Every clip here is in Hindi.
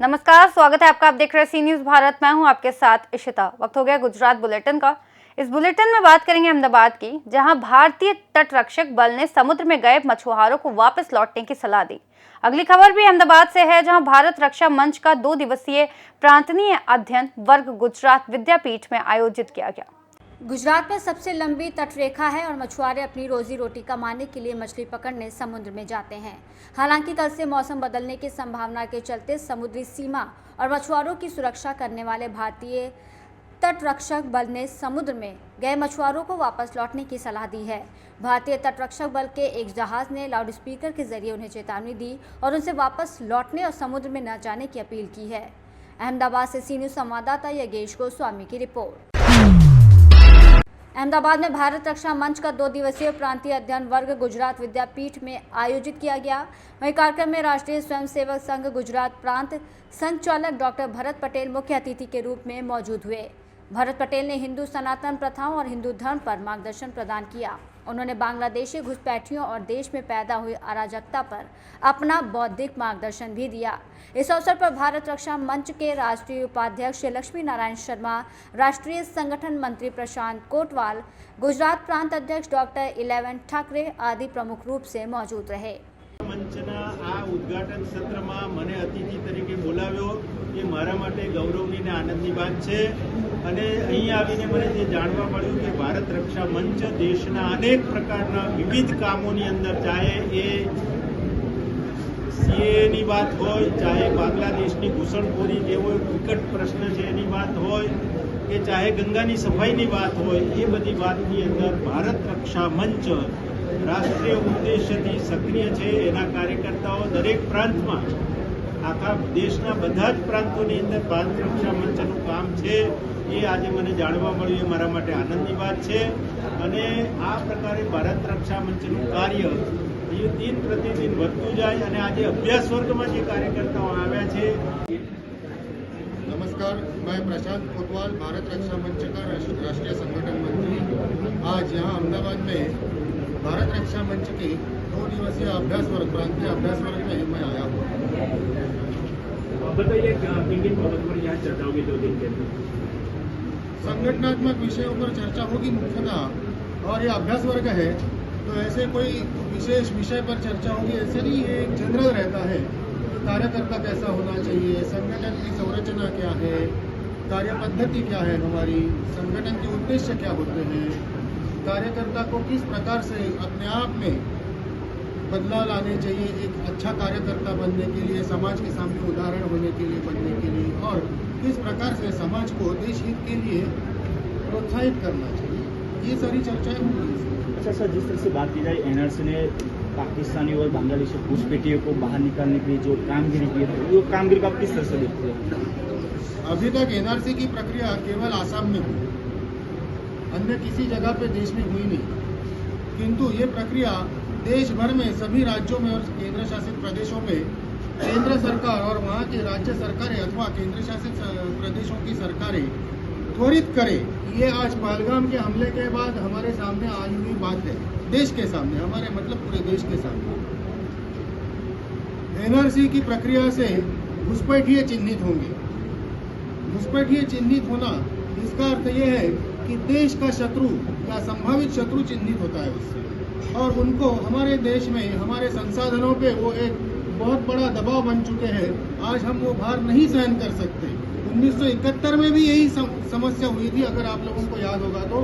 नमस्कार, स्वागत है आपका। आप देख रहे हैं सी न्यूज भारत। मैं हूं आपके साथ इशिता। वक्त हो गया गुजरात बुलेटिन का। इस बुलेटिन में बात करेंगे अहमदाबाद की, जहां भारतीय तटरक्षक बल ने समुद्र में गए मछुआरों को वापस लौटने की सलाह दी। अगली खबर भी अहमदाबाद से है, जहां भारत रक्षा मंच का 2 दिवसीय प्रांतीय अध्ययन वर्ग गुजरात विद्यापीठ में आयोजित किया गया। गुजरात में सबसे लंबी तटरेखा है और मछुआरे अपनी रोजी रोटी कमाने के लिए मछली पकड़ने समुद्र में जाते हैं। हालांकि कल से मौसम बदलने की संभावना के चलते समुद्री सीमा और मछुआरों की सुरक्षा करने वाले भारतीय तटरक्षक बल ने समुद्र में गए मछुआरों को वापस लौटने की सलाह दी है। भारतीय तटरक्षक बल के एक जहाज ने लाउडस्पीकर के जरिए उन्हें चेतावनी दी और उनसे वापस लौटने और समुद्र में न जाने की अपील की है। अहमदाबाद से सी न्यूज संवाददाता योगेश गोस्वामी की रिपोर्ट। अहमदाबाद में भारत रक्षा मंच का 2 दिवसीय प्रांतीय अध्ययन वर्ग गुजरात विद्यापीठ में आयोजित किया गया। वहीं कार्यक्रम में राष्ट्रीय स्वयंसेवक संघ गुजरात प्रांत संचालक डॉक्टर भरत पटेल मुख्य अतिथि के रूप में मौजूद हुए। भरत पटेल ने हिंदू सनातन प्रथाओं और हिंदू धर्म पर मार्गदर्शन प्रदान किया। उन्होंने बांग्लादेशी घुसपैठियों और देश में पैदा हुई अराजकता पर अपना बौद्धिक मार्गदर्शन भी दिया। इस अवसर पर भारत रक्षा मंच के राष्ट्रीय उपाध्यक्ष लक्ष्मी नारायण शर्मा, राष्ट्रीय संगठन मंत्री प्रशांत कोटवाल, गुजरात प्रांत अध्यक्ष डॉक्टर 11 ठाकरे आदि प्रमुख रूप से मौजूद रहे। મંચના આ ઉદ્ઘાટન સત્રમાં મને અતિથિ તરીકે બોલાવ્યો એ મારા માટે ગૌરવની અને આનંદની વાત છે અને અહીં આવીને મને જે જાણવા મળ્યું કે ભારત રક્ષા મંચ દેશના અનેક પ્રકારના વિવિધ કામોની અંદર, ચાહે એ સીએની વાત હોય, ચાહે બાંગ્લાદેશની ઘૂસણખોરી જેવો વિકટ પ્રશ્ન છે એની વાત હોય, કે ચાહે ગંગાની સફાઈની વાત હોય, એ બધી વાતની અંદર ભારત રક્ષા મંચ રાષ્ટ્રીય ઉદ્દેશ્યથી સક્રિય છે। એના કાર્યકર્તાઓ દરેક પ્રાંતમાં, આખા દેશના બધા જ પ્રાંતોની અંદર ભારત રક્ષા મંચનું કામ છે એ આજે મને જાણવા મળ્યું, એ મારા માટે આનંદની વાત છે। અને આ પ્રકારે ભારત રક્ષા મંચનું કાર્ય એ દિન પ્રતિદિન વધતું જાય અને આજે અભ્યાસ વર્ગમાં જે કાર્યકર્તાઓ આવ્યા છે। नमस्कार, मैं प्रशांत कोतवाल, भारत रक्षा मंच का राष्ट्रीय संगठन मंत्री। आज यहाँ अहमदाबाद में भारत रक्षा मंच के 2 दिवसीय अभ्यास वर्ग, प्रांतीय अभ्यास वर्ग में मैं आया हूँ। बताइए किन किन बाबत पर यहाँ चर्चा होगी 2 दिन के अंदर? संगठनात्मक विषयों पर चर्चा होगी मुख्यतः, और ये अभ्यास वर्ग है तो ऐसे कोई विशेष विषय पर चर्चा होगी ऐसे नहीं, ये एक जनरल रहता है। कार्यकर्ता कैसा होना चाहिए, संगठन की संरचना क्या है, कार्य पद्धति क्या है, हमारी संगठन के उद्देश्य क्या होते हैं, कार्यकर्ता को किस प्रकार से अपने आप में बदलाव लाने चाहिए एक अच्छा कार्यकर्ता बनने के लिए, समाज के सामने उदाहरण होने के लिए, बनने के लिए, और किस प्रकार से समाज को देश हित के लिए प्रोत्साहित करना चाहिए, ये सारी चर्चाएं होंगी। अच्छा सर, जिस तरह से बात की जाए, एनआरसी ने पाकिस्तानी और बांग्लादेशी घुसपैठियों को बाहर निकालने के लिए जो कामगिरी की है, वो कामगिरी को आप किस तरह से देखते हैं? अभी तक एनआरसी की प्रक्रिया केवल आसाम में हुई, अन्य किसी जगह पे देश में हुई नहीं, किंतु ये प्रक्रिया देश भर में सभी राज्यों में और केंद्र शासित प्रदेशों में केंद्र सरकार और वहाँ की राज्य सरकारें अथवा केंद्र शासित प्रदेशों की सरकारें त्वरित करे, ये आज पहलगाम के हमले के बाद हमारे सामने आई हुई बात है। देश के सामने, हमारे मतलब पूरे देश के सामने एनआरसी की प्रक्रिया से घुसपैठिए चिन्हित होंगे। घुसपैठिए चिन्हित होना, इसका अर्थ ये है कि देश का शत्रु या संभावित शत्रु चिन्हित होता है उससे, और उनको हमारे देश में, हमारे संसाधनों पे वो एक बहुत बड़ा दबाव बन चुके हैं। आज हम वो भार नहीं सहन कर सकते। 1971 में भी यही समस्या हुई थी, अगर आप लोगों को याद होगा तो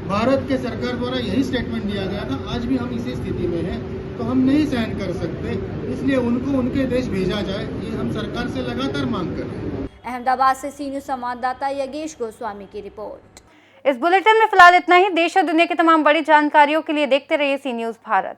भारत के सरकार द्वारा यही स्टेटमेंट दिया गया था। आज भी हम इसी स्थिति में हैं, तो हम नहीं सहन कर सकते, इसलिए उनको उनके देश भेजा जाए, ये हम सरकार से लगातार मांग कर रहे हैं। अहमदाबाद से सी न्यूज संवाददाता योगेश गोस्वामी की रिपोर्ट। इस बुलेटिन में फिलहाल इतना ही। देश और दुनिया की तमाम बड़ी जानकारियों के लिए देखते रहिए सी न्यूज भारत।